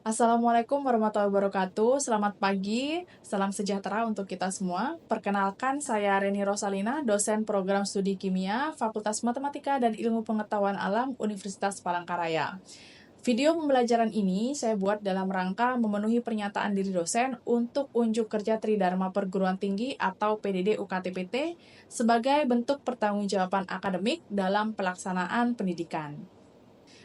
Assalamualaikum warahmatullahi wabarakatuh. Selamat pagi, salam sejahtera untuk kita semua. Perkenalkan, saya Reni Rosalina, dosen program studi kimia, Fakultas Matematika dan Ilmu Pengetahuan Alam, Universitas Palangkaraya. Video pembelajaran ini saya buat dalam rangka memenuhi pernyataan diri dosen untuk unjuk kerja Tridharma Perguruan Tinggi atau PDD UKT-PT sebagai bentuk pertanggungjawaban akademik dalam pelaksanaan pendidikan.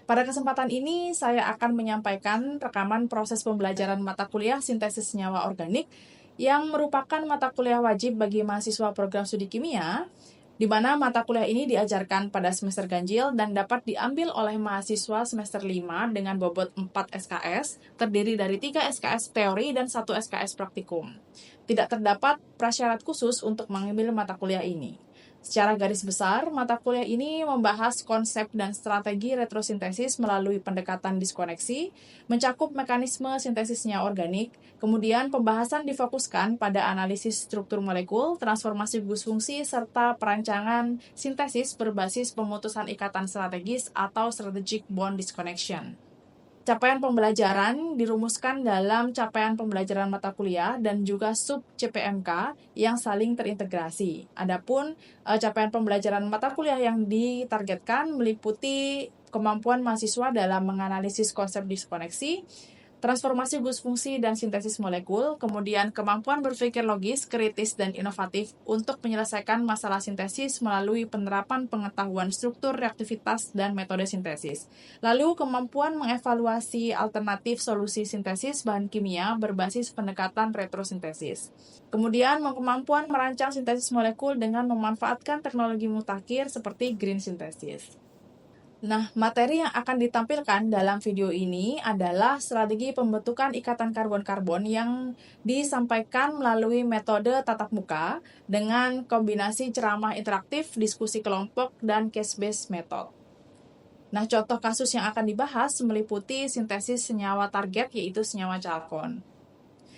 Pada kesempatan ini, saya akan menyampaikan rekaman proses pembelajaran mata kuliah sintesis senyawa organik yang merupakan mata kuliah wajib bagi mahasiswa program studi kimia, di mana mata kuliah ini diajarkan pada semester ganjil dan dapat diambil oleh mahasiswa semester 5 dengan bobot 4 SKS, terdiri dari 3 SKS teori dan 1 SKS praktikum. Tidak terdapat prasyarat khusus untuk mengambil mata kuliah ini. Secara garis besar, mata kuliah ini membahas konsep dan strategi retrosintesis melalui pendekatan diskoneksi, mencakup mekanisme sintesis senyawa organik, kemudian pembahasan difokuskan pada analisis struktur molekul, transformasi gugus fungsi, serta perancangan sintesis berbasis pemutusan ikatan strategis atau strategic bond disconnection. Capaian pembelajaran dirumuskan dalam capaian pembelajaran mata kuliah dan juga sub CPMK yang saling terintegrasi. Adapun capaian pembelajaran mata kuliah yang ditargetkan meliputi kemampuan mahasiswa dalam menganalisis konsep diskoneksi, transformasi gugus fungsi dan sintesis molekul, kemudian kemampuan berpikir logis, kritis, dan inovatif untuk menyelesaikan masalah sintesis melalui penerapan pengetahuan struktur, reaktivitas, dan metode sintesis. Lalu, kemampuan mengevaluasi alternatif solusi sintesis bahan kimia berbasis pendekatan retrosintesis. Kemudian, kemampuan merancang sintesis molekul dengan memanfaatkan teknologi mutakhir seperti green synthesis. Nah, materi yang akan ditampilkan dalam video ini adalah strategi pembentukan ikatan karbon-karbon yang disampaikan melalui metode tatap muka dengan kombinasi ceramah interaktif, diskusi kelompok, dan case-based method. Nah, contoh kasus yang akan dibahas meliputi sintesis senyawa target yaitu senyawa chalcone.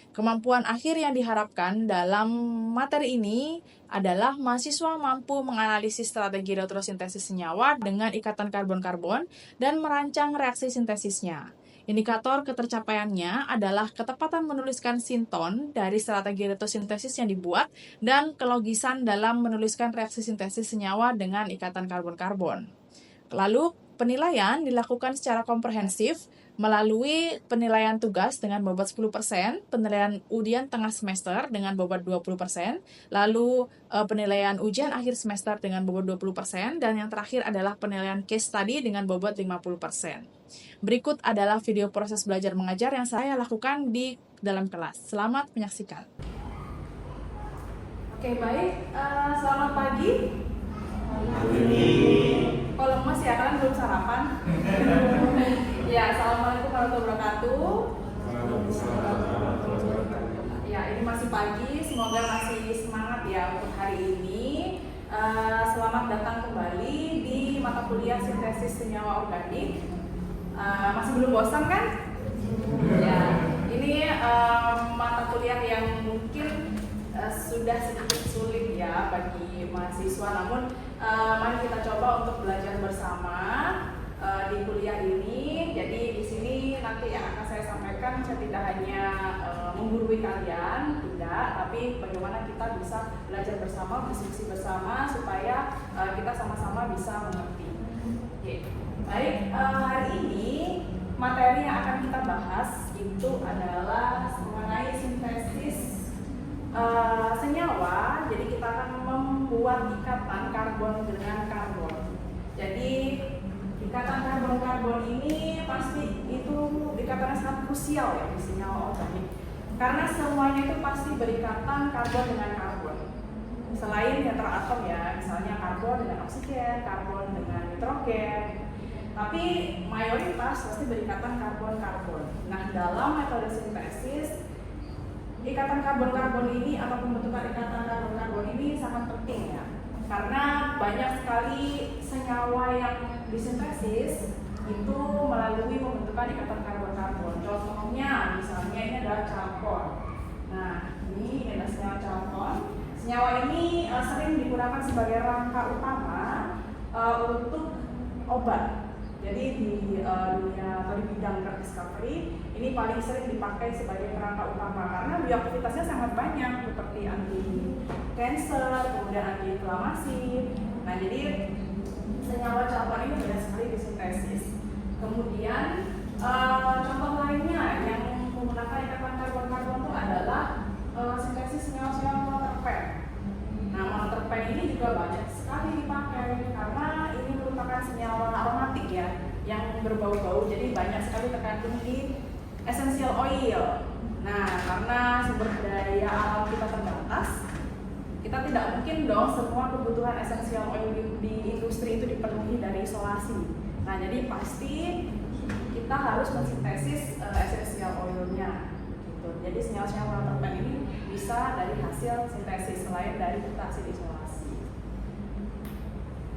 Kemampuan akhir yang diharapkan dalam materi ini adalah mahasiswa mampu menganalisis strategi retrosintesis senyawa dengan ikatan karbon-karbon dan merancang reaksi sintesisnya. Indikator ketercapaiannya adalah ketepatan menuliskan sinton dari strategi retrosintesis yang dibuat dan kelogisan dalam menuliskan reaksi sintesis senyawa dengan ikatan karbon-karbon. Lalu, penilaian dilakukan secara komprehensif melalui penilaian tugas dengan bobot 10%, penilaian ujian tengah semester dengan bobot 20%, lalu penilaian ujian akhir semester dengan bobot 20%, dan yang terakhir adalah penilaian case study dengan bobot 50%. Berikut adalah video proses belajar mengajar yang saya lakukan di dalam kelas. Selamat menyaksikan. Oke, baik. Selamat pagi. Kok lemes ya, kalian belum sarapan? Ya, assalamualaikum warahmatullahi wabarakatuh. Ya, ini masih pagi, semoga masih semangat ya untuk hari ini. Selamat datang kembali di mata kuliah sintesis senyawa organik. Masih belum bosan kan? Ya, ini mata kuliah yang mungkin sudah sedikit sulit ya bagi mahasiswa, namun mari kita coba untuk belajar bersama di kuliah ini. Jadi di sini nanti yang akan saya sampaikan, saya tidak hanya menggurui kalian, tidak, tapi bagaimana kita bisa belajar bersama, berdiskusi bersama supaya kita sama-sama bisa mengerti. Oke. Baik, hari ini materi yang akan kita bahas itu adalah mengenai sintesis senyawa. Jadi kita akan membuat ikatan karbon dengan karbon. Jadi ikatan karbon-karbon ini pasti itu ikatan sangat krusial ya di senyawa organik, karena semuanya itu pasti berikatan karbon dengan karbon. Selain neteratom ya, misalnya karbon dengan oksigen, karbon dengan nitrogen, tapi mayoritas pasti berikatan karbon-karbon. Nah, dalam metode sintesis, ikatan karbon-karbon ini atau pembentukan ikatan karbon-karbon ini sangat penting ya, karena banyak sekali senyawa yang disintesis itu melalui pembentukan ikatan karbon-karbon. Contohnya misalnya ini adalah chalcone. Nah, ini adalah senyawa chalcone. Senyawa ini sering digunakan sebagai rangka utama untuk obat. Jadi di dunia atau di bidang drug discovery Ini paling sering dipakai sebagai kerangka utama karena bioaktivitasnya sangat banyak, seperti anti cancer, kemudian anti inflamasi. Nah, jadi senyawa carbon ini banyak sekali disintesis. Kemudian contoh lainnya yang menggunakan ikatan karbon-karbon itu adalah sintesis senyawa-senyawa monoterpen. Nah, monoterpen ini juga banyak sekali dipakai karena ini merupakan senyawa aromatik ya, yang berbau-bau, jadi banyak sekali terkandung di essential oil. Nah, karena sumber daya alam kita terbatas, kita tidak mungkin dong semua kebutuhan essential oil di industri itu dipenuhi dari isolasi. Nah, jadi pasti kita harus mensintesis essential oilnya gitu. Jadi senyawa-senyawa monoterpen ini bisa dari hasil sintesis selain dari kita hasil isolasi.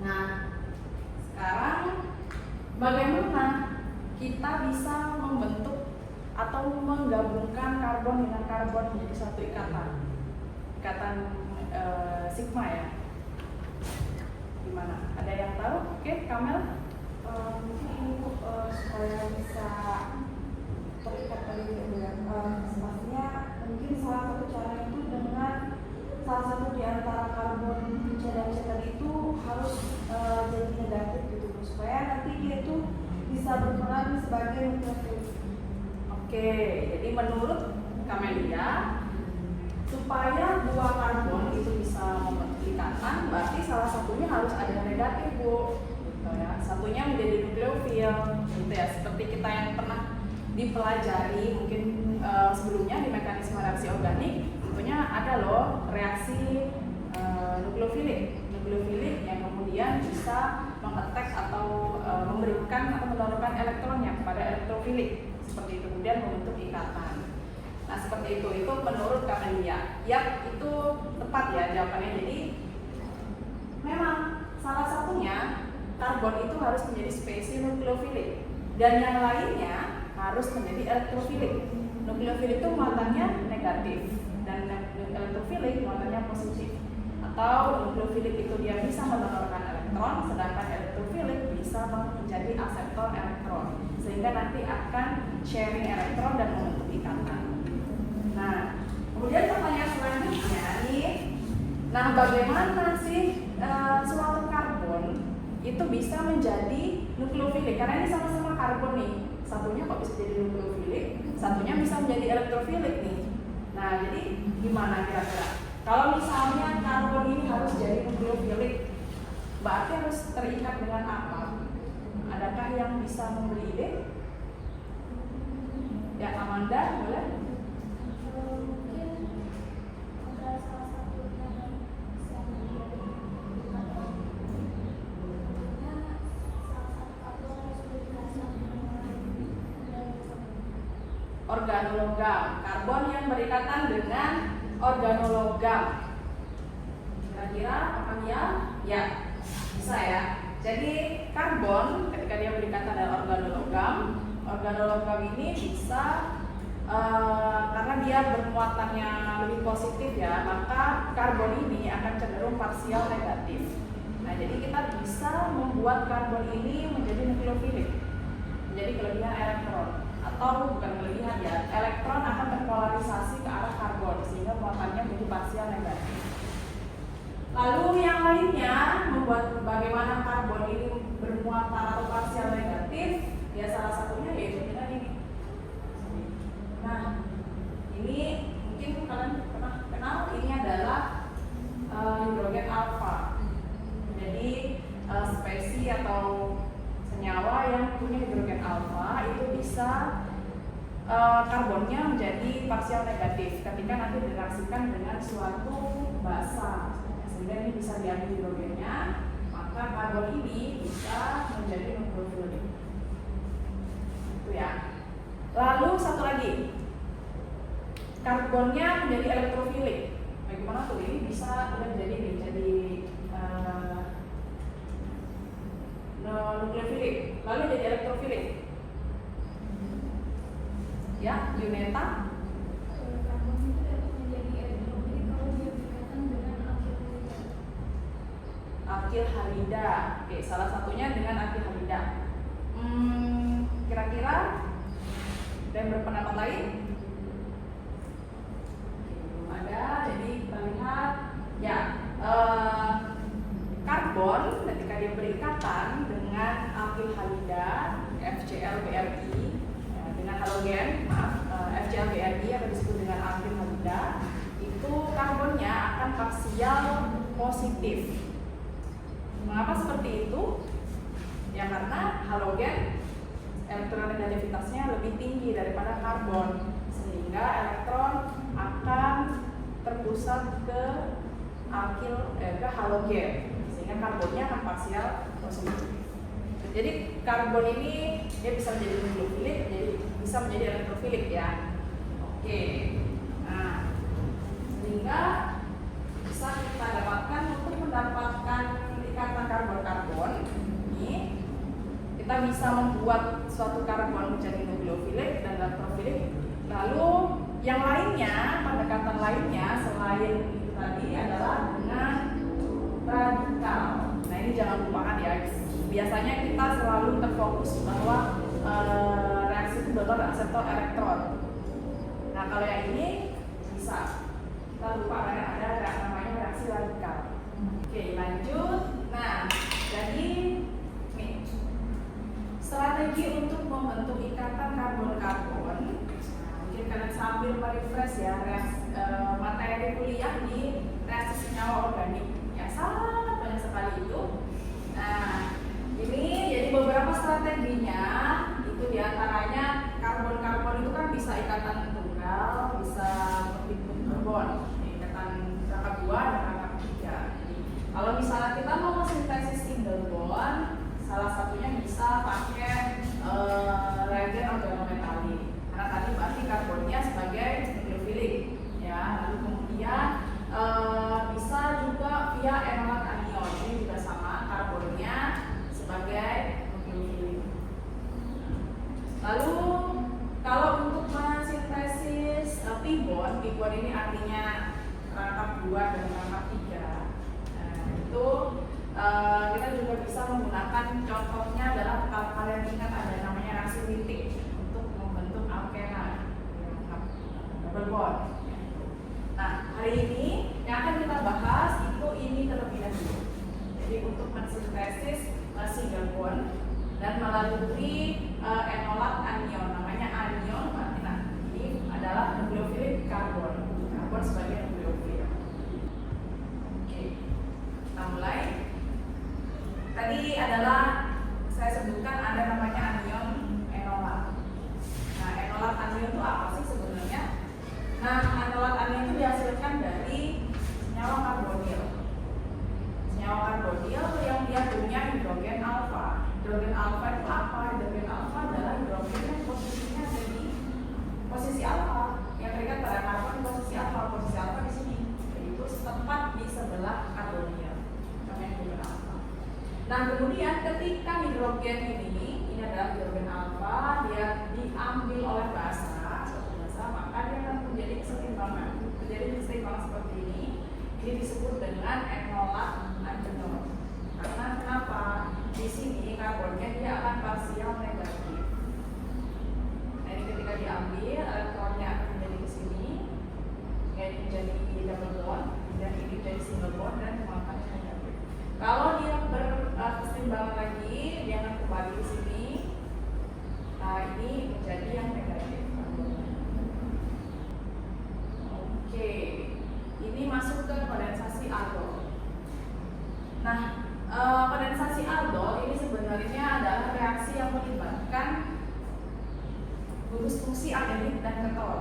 Nah, sekarang bagaimana kita bisa membentuk atau menggabungkan karbon dengan karbon menjadi satu ikatan sigma ya? Gimana? Ada yang tahu? Oke, Kamel? Mungkin ini supaya bisa terikat tadi ya. Pastinya mungkin salah satu cara itu dengan salah satu di antara karbon C dan C tadi itu harus jadi negatif gitu, supaya nanti dia itu bisa berperan sebagai nukleofilik. Oke, jadi menurut Kamelia, supaya dua karbon itu bisa membentuk ikatan, berarti salah satunya harus ada negatif, Bu. Gitu ya. Satunya menjadi nukleofil, gitu ya. Seperti kita yang pernah dipelajari mungkin sebelumnya di mekanisme reaksi organik, tentunya ada loh reaksi nukleofilik yang kemudian bisa mengetek atau memberikan atau mendorongkan elektronnya kepada elektrofilik seperti itu, kemudian membentuk ikatan. Nah, seperti itu menurut Kamelia. Ya, itu tepat ya jawabannya. Jadi memang salah satunya karbon itu harus menjadi spesies nukleofilik dan yang lainnya harus menjadi elektrofilik. Nukleofilik itu muatannya negatif dan elektrofilik muatannya positif. Atau nukleofilik itu dia bisa mendonorkan elektron, sedangkan elektrofilik bisa menjadi akseptor elektron, sehingga nanti akan sharing elektron dan membentuk ikatan. Nah, kemudian pertanyaan selanjutnya nih, nah bagaimana sih suatu karbon itu bisa menjadi nukleofilik? Karena ini sama-sama karbon nih, satunya kok bisa jadi nukleofilik, satunya bisa menjadi elektrofilik nih. Nah, jadi gimana kira-kira? Kalau misalnya karbon ini harus jadi nukleofilik, berarti harus terikat dengan apa? Adakah yang bisa memberi ide? Ya, Amanda, boleh? Mungkin ada salah satu yang organologam. Karbon yang berikatan dengan organologam. Kira-kira apakah ya? Ya, bisa ya. Jadi karbon ketika dia berikatan dengan organologam ini bisa karena dia bermuatannya lebih positif ya, maka karbon ini akan cenderung parsial negatif. Nah, jadi kita bisa membuat karbon ini menjadi nukleofilik, menjadi kelebihan elektron. Atau bukan kelebihan ya, elektron akan terpolarisasi ke arah karbon sehingga muatannya menjadi parsial negatif. Lalu yang lainnya membuat bagaimana karbon ini bermuatan atau parsial negatif, ya salah satunya yaitu dengan ini. Nah, ini mungkin kalian pernah kenal, ini adalah hidrogen alfa. Jadi spesies atau senyawa yang punya hidrogen alfa itu bisa karbonnya menjadi parsial negatif ketika nanti direaksikan dengan suatu basa, sehingga ini bisa diambil hidrogennya, maka karbon ini bisa menjadi nukleofilik. Itu ya. Lalu satu lagi, karbonnya menjadi elektrofilik. Bagaimana tuh? Ini bisa menjadi nukleofilik, lalu jadi elektrofilik. Ya, Juneta. karbon itu dapat menjadi elektrofilik kalau dia berkaitan dengan alkil halida. Oke, salah satunya dengan alkil halida. Kira-kira Ada yang berpendapat lain? Belum ada. Jadi kita lihat ya, karbon ketika dia berikatan dengan alkil halida FCl-BrI, ya, dengan halogen, FCl-BrI yang disebut dengan alkil halida, itu karbonnya akan parsial positif. Mengapa seperti itu? Ya karena halogen elektronegativitasnya lebih tinggi daripada karbon, sehingga elektron akan terpusat ke ke halogen, sehingga karbonnya akan parsial positif. Jadi karbon ini dia bisa menjadi nukleofilik, jadi bisa menjadi elektrofilik ya. Oke. Nah, sehingga bisa kita dapatkan untuk mendapatkan ikatan karbon-karbon ini, kita bisa membuat suatu karbon menjadi nukleofilik dan elektrofilik. Lalu yang lainnya, pendekatan lainnya selain itu tadi adalah dengan radikal. Nah ini jangan lupakan ya. Biasanya kita selalu terfokus bahwa reaksi itu bakal akseptor elektron. Nah kalau yang ini bisa kita lupa ada namanya reaksi radikal. Oke lanjut. Nah jadi nih, strategi untuk membentuk ikatan karbon-karbon. Mungkin kalian sambil merefresh ya materi kuliah di reaksi senyawa organik yang sangat banyak sekali itu. Nah ini jadi beberapa strateginya itu diantaranya karbon-karbon itu kan bisa ikatan tunggal, bisa membentuk karbon, ikatan rangka 2 dan rangka 3. Jadi, kalau misalnya kita mau sintesis single bond, salah satunya bisa pakai reagen organometalik. Karena tadi berarti karbonnya sebagai nukleofilik, ya. Lalu kemudian bisa juga via enolat anion, ini juga sama, karbonnya sebagai nukleofilik. Lalu kalau untuk mensintesis pibon ini artinya rangkap 2 dan rangkap 3. Nah, itu kita juga bisa menggunakan contohnya adalah kalau kalian ingat ada namanya reaksi Wittig untuk membentuk alkena double bond. Nah hari ini yang akan kita bahas itu ini terlebih dahulu. Jadi untuk mensintesis single bond dan melalui enolat anion, namanya anion. Nah ini adalah nukleofilik karbon sebagai nukleofil. Oke, kita mulai. Tadi adalah saya sebutkan ada namanya anion enolat. Nah, enolat anion itu apa sih sebenarnya? Nah, enolat anion itu dihasilkan dari senyawa karbonil. Senyawa karbonil yang dia punya hidrogen alfa. Hidrogen alfa itu apa? Hidrogen alfa adalah hidrogen yang posisinya ada di posisi alfa, yang terikat pada karbon di posisi alfa. Posisi alfa di sini, yaitu tepat di sebelah karbonil. Namanya hidrogen alfa. Nah kemudian ketika hidrogen ini adalah hidrogen alfa, dia diambil oleh basa, maka dia akan menjadi kesetimbangan. Menjadi kesetimbangan seperti ini disebut dengan enolat anion. Karena kenapa? Di sini karbonnya dia akan parsial negatif. Nah ini ketika diambil, elektronnya akan menjadi ke sini, ini menjadi double bond, dan ini menjadi single bond dan kemakannya negatif. Kalau dia berkesetimbangan lagi, dia akan kembali ke sini. Nah, ini menjadi yang negatif. Oke, ini masuk ke kondensasi aldol. Nah, kondensasi aldol ini sebenarnya adalah reaksi yang melibatkan gugus fungsi aldehid dan keton.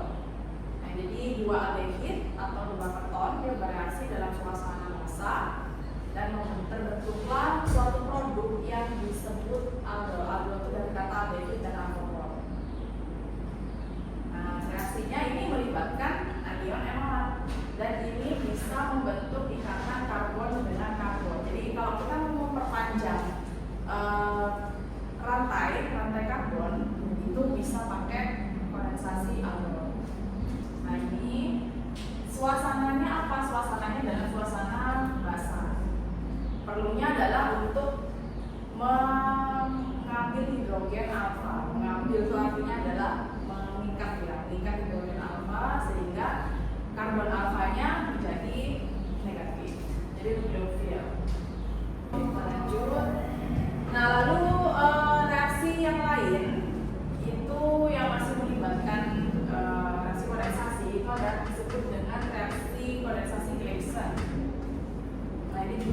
Nah, jadi dua aldehid atau dua keton dia bereaksi dalam suasana basah dan terbentuklah suatu produk yang disebut aldol. Aldol itu dari kata aldehid dan alkohol. Nah, reaksinya ini melibatkan anion enolat dan ini bisa membentuk ikatan karbon dengan karbon. Jadi kalau kita mau memperpanjang rantai karbon itu bisa pakai kondensasi aldol. Nah ini suasananya apa? Suasananya adalah suasana basah. Perlunya adalah untuk mengambil hidrogen alfa. Mengambil itu artinya adalah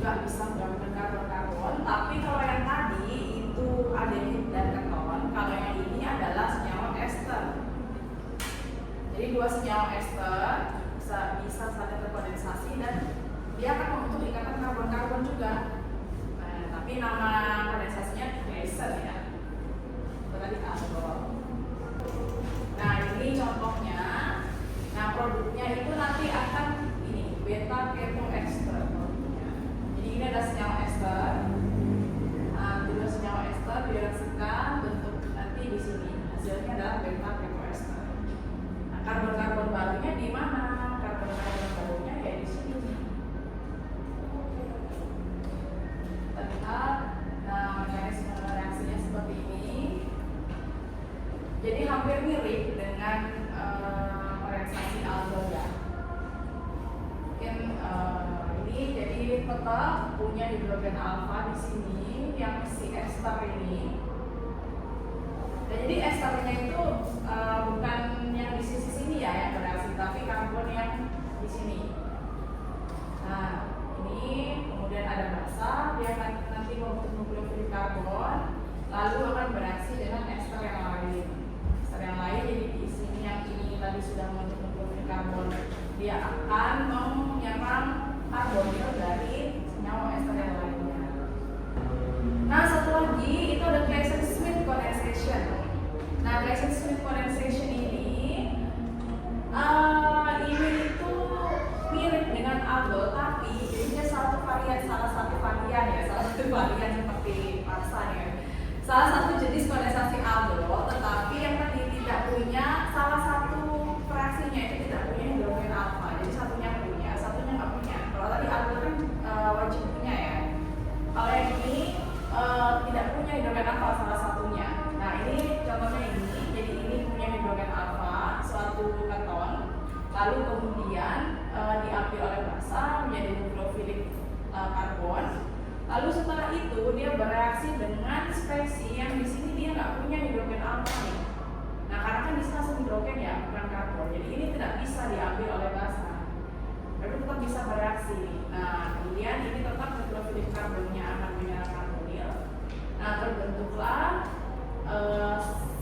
juga bisa menggabungkan karbon-karbon, tapi kalau yang tadi itu aldehyde dan keton, kalau yang ini adalah senyawa ester. Jadi dua senyawa ester bisa saling terkondensasi dan dia akan membentuk ikatan karbon-karbon juga. Nah, tapi nama kondensasinya glacer ya. Tadi aldol. Nah, ini contohnya. Nah, produknya itu nanti akan ini beta kemoester produknya. Jadi ini ada senyawa ester. Nah, dua senyawa ester direaksikan bentuk nanti di sini hasilnya adalah beta kemoester. Nah, karbon-karbon barunya di mana? Karbon-karbon barunya ya di sini. Kita lihat, nah mekanisme reaksinya seperti ini. Jadi hampir mirip dengan reaksi aldol ya. Mungkin ini jadi tetap punya hidrogen alfa di sini yang si ester ini. Dan jadi esternya itu bukan yang di sisi sini ya yang bereaksi, tapi karbon yang di sini. Nah ini kemudian ada basa, dia nanti membentuk nukleofilik karbon, lalu akan bereaksi dengan ester yang lain. Ester yang lain jadi di sini yang ini tadi sudah membentuk nukleofilik karbon, dia akan menyerang karbonil dari senyawa ester yang lainnya. Nah satu lagi itu ada Claisen-Smith condensation. Nah Claisen-Smith condensation ini itu mirip dengan aldol, tapi ini salah satu varian seperti parsa ya. Salah satu jenis kondensasi aldol, tetapi yang tadi tidak punya salah satu fraksinya itu tidak punya hidrogen alfa. Jadi satunya punya, satunya nggak punya. Kalau tadi aldol kan wajib punya ya. Kalau yang ini tidak punya hidrogen alfa salah satunya. Nah ini contohnya ini. Jadi ini punya hidrogen alfa suatu keton, lalu kemudian diambil oleh basa menjadi nukleofilik karbon. Lalu setelah itu dia bereaksi dengan spesies yang di sini dia nggak punya hidrogen alfa nih. Nah karena kan di sini langsung hidrogen ya, bukan karbon. Jadi ini tidak bisa diambil oleh basa. Tapi tetap bisa bereaksi. Nah kemudian ini tetap nukleofilik karbonnya akan menyerang karbonil. Nah terbentuklah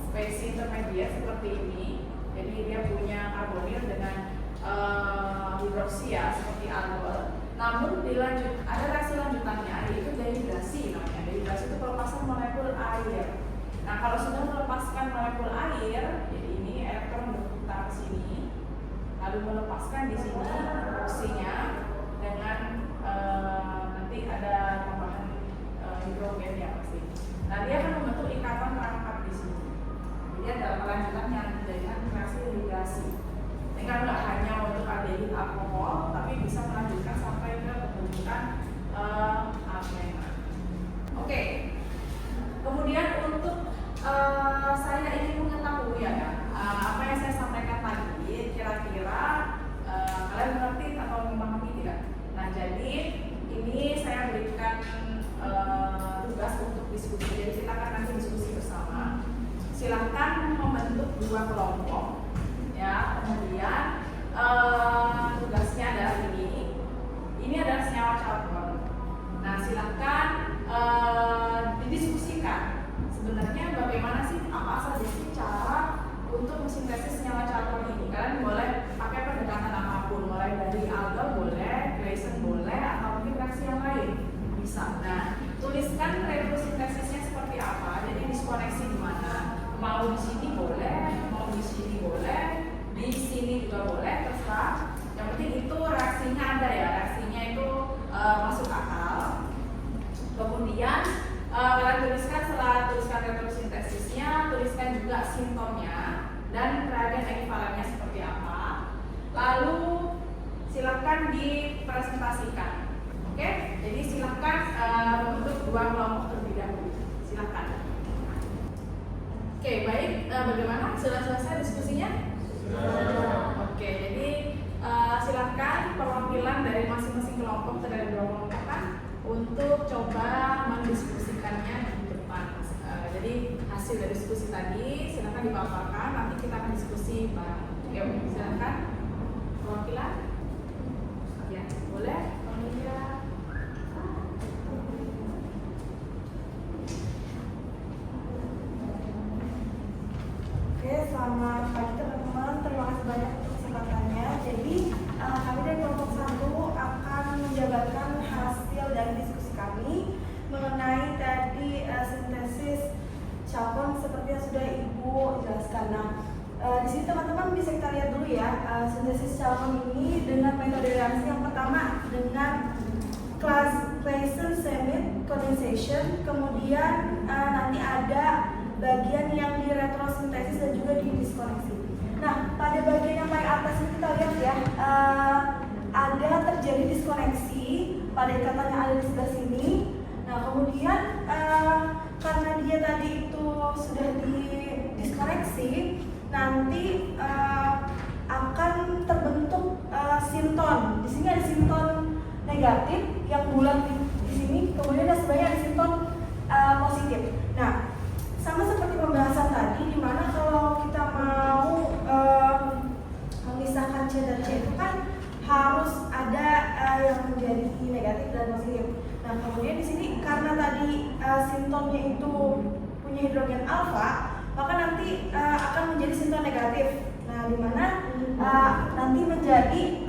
spesies intermediate seperti ini. Jadi dia punya karbonil dengan hidroksi ya seperti aldol. Namun ada reaksi lanjutannya yaitu dehidrasi namanya. Dehidrasi itu pelepasan molekul air. Nah kalau sudah melepaskan molekul air, jadi ini elektron berputar ke sini, lalu melepaskan di sini oksinya dengan nanti ada tambahan hidrogen ya pasti. Nah dia akan membentuk ikatan rangkap di sini. Jadi ada kelanjutan yang dengan reaksi dehidrasi. Sehingga nggak hanya untuk aldehid alkohol, tapi bisa melanjutkan sampai ke pembentukan alkena. Oke. Kemudian untuk saya ingin mengetahui ya, apa yang saya sampaikan tadi, kira-kira kalian mengerti atau memahami tidak? Nah jadi ini saya berikan tugas untuk diskusi. Jadi kita akan nanti diskusi bersama. Silahkan membentuk dua kelompok. Ya, kemudian tugasnya adalah ini. Ini adalah senyawa carbon. Nah, silakan didiskusikan. Sebenarnya bagaimana sih, apa saja sih cara untuk mensintesis senyawa carbon ini? Kalian boleh pakai pendekatan apapun, mulai dari aldol boleh, Claisen boleh, atau mungkin reaksi yang lain bisa. Nah, tuliskan retrosintesisnya seperti apa. Jadi diskoneksi di mana? Mau di sini boleh, mau di sini boleh. Di sini juga boleh, terserah. Yang penting itu reaksinya ada ya, reaksinya itu masuk akal. Kemudian kalian tuliskan, setelah tuliskan retrosintesisnya, tuliskan juga simptomnya dan reagen ekivalennya seperti apa. Lalu silakan dipresentasikan. Oke, jadi silakan membentuk dua kelompok terlebih dahulu. Silakan. Oke, baik. Bagaimana? Sudah selesai diskusinya? Oke, jadi silakan perwakilan dari masing-masing kelompok atau dari dua kelompok untuk coba mendiskusikannya di depan. Jadi hasil dari diskusi tadi silakan dipaparkan, nanti kita akan diskusi bareng. Yuk, silakan perwakilan. Ya, boleh. bisa kita lihat dulu ya sintesis Charcon ini dengan metode reaksi yang pertama dengan Claisen semi condensation, kemudian nanti ada bagian yang di retrosintesis dan juga di diskoneksi. Nah, pada bagian yang paling atas ini kita lihat ya, ada terjadi diskoneksi pada ikatan yang ada di sebelah sini. Nah, kemudian karena dia tadi itu sudah di diskoneksi, nanti akan terbentuk sinton. Di sini ada sinton negatif yang bulat di sini, kemudian sebelahnya ada sinton positif. Nah, sama seperti pembahasan tadi, dimana kalau kita mau memisahkan C dan C itu kan harus ada yang menjadi negatif dan positif. Nah, kemudian di sini karena tadi sintonnya itu punya hidrogen alfa, maka nanti akan menjadi sinton negatif. Nah, dimana nanti menjadi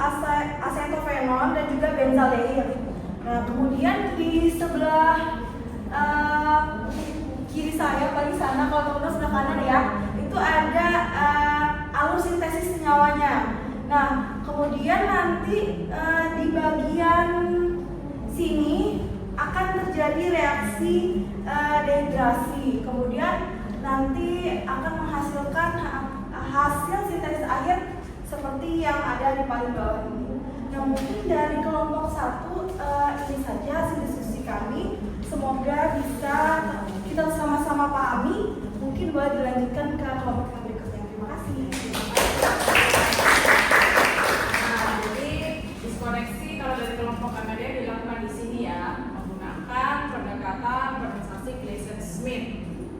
acetophenon dan juga benzaldehyde. Nah, kemudian di sebelah kiri saya, paling sana, kalau teman-teman sebelah kanan ya, itu ada alur sintesis senyawanya. Nah, kemudian nanti di bagian sini akan terjadi reaksi dehidrasi. Kemudian nanti akan menghasilkan hasil sintesis akhir seperti yang ada di paling bawah ini. Nah, mungkin dari kelompok 1 ini saja hasil diskusi kami. Semoga bisa kita sama-sama pahami. Mungkin boleh dilanjutkan ke kelompok yang berikutnya. Terima kasih. Nah, jadi diskoneksi kalau dari kelompok Amelia dilakukan di sini ya, menggunakan pendekatan kondensasi Claisen-Smith.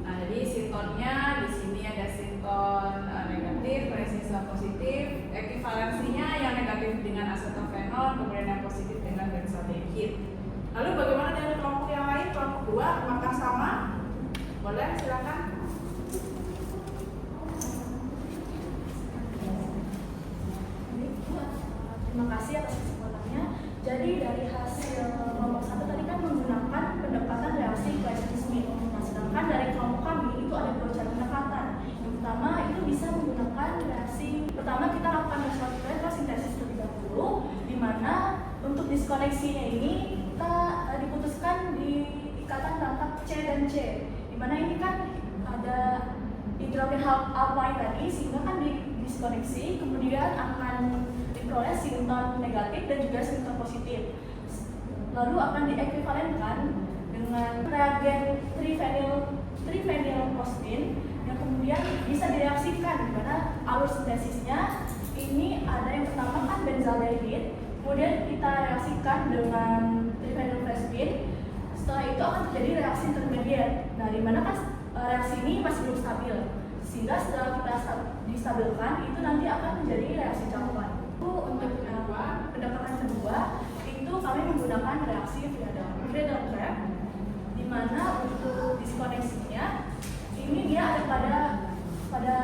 Nah, jadi sintonnya di sini ada sinton negatif, ada sinton positif, ekivalensinya yang negatif dengan acetophenon, kemudian yang positif dengan benzaldehyde. Lalu bagaimana dengan kelompok yang lain? Kelompok 2 apakah sama? Boleh, silakan. Terima kasih atas kesempatannya. Jadi dari hasil kelompok 1 tadi kan menggunakan pendekatan reaksi Claisen-Smith. Nah, sedangkan dari kelompok kami itu ada 2 cara pendekatan. Yang pertama itu bisa menggunakan reaksi. Pertama kita lakukan retrosintesis terlebih dahulu, di mana untuk diskoneksinya ini kita diputuskan di ikatan rangkap C dan C, dimana ini kan ada hidrogen alpine tadi, sehingga kan diskoneksi, kemudian akan diperoleh sinton negatif dan juga sinton positif, lalu akan diekuivalenkan dengan reagen triphenylphosphine yang kemudian bisa direaksikan, dimana alur sintesisnya ini ada yang pertama kan benzaldehyde, kemudian kita reaksikan dengan triphenylphosphine. Setelah itu akan terjadi reaksi intermediate. Nah, di mana kan reaksi ini masih belum stabil, sehingga setelah kita distabilkan itu nanti akan menjadi reaksi campuran. Untuk pendekatan kedua itu kami menggunakan reaksi Friedel-Crepes, di mana untuk diskoneksinya ini dia ada pada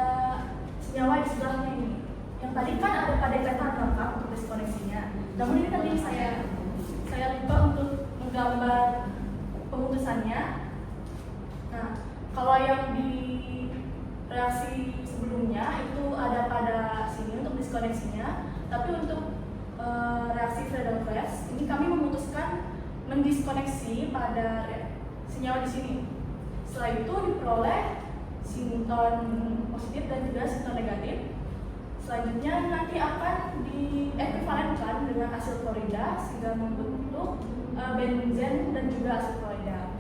senyawa di sebelahnya ini. Yang tadi kan ada pada ikatan rangkap untuk diskoneksinya. Namun ini tadi saya lupa untuk menggambar pemutusannya. Nah, kalau yang di reaksi sebelumnya itu ada pada sini untuk diskoneksinya, tapi untuk reaksi Friedel-Crepes ini kami memutuskan mendiskoneksi pada senyawa di sini. Setelah itu diperoleh sinton positif dan juga sinton negatif. Selanjutnya nanti akan diekuivalenkan dengan asil klorida sehingga membentuk benzen dan juga asil klorida.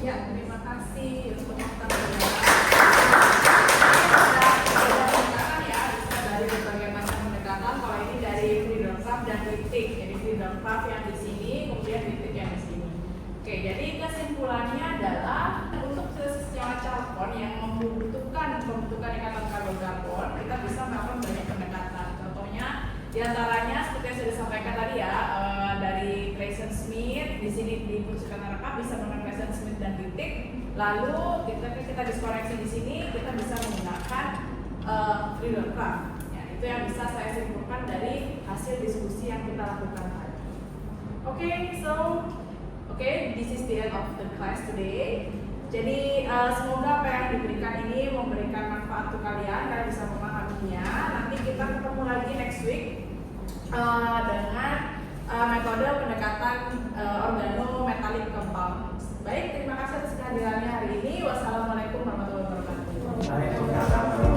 Ya, terima kasih untuk pertanyaan. Ya, bisa dari berbagai macam pendekatan. Kalau ini dari Friedel-Crepes dan Wittig, jadi Friedel-Crepes yang di sini, kemudian Wittig yang di sini. Oke, jadi kesimpulannya adalah untuk senyawa Charcon yang membutuhkan pembentukan ikatan karbon-karbon, kita bisa melakukan banyak pendekatan. Contohnya, diantaranya seperti yang sudah disampaikan tadi ya, dari Claisen-Smith, di sini di ikatan rangkap bisa menggunakan Claisen-Smith dan Wittig. Lalu kita diskoneksi di sini, kita bisa menggunakan Friedel-Crepes. Ya, itu yang bisa saya simpulkan dari hasil diskusi yang kita lakukan tadi. Okay, this is the end of the class today. Jadi semoga apa yang diberikan ini memberikan manfaat untuk kalian bisa memahaminya. Nanti kita ketemu lagi next week dengan metode pendekatan organometalik compound. Baik, terima kasih atas kehadirannya hari ini. Wassalamualaikum warahmatullahi wabarakatuh. Waalaikumsalam.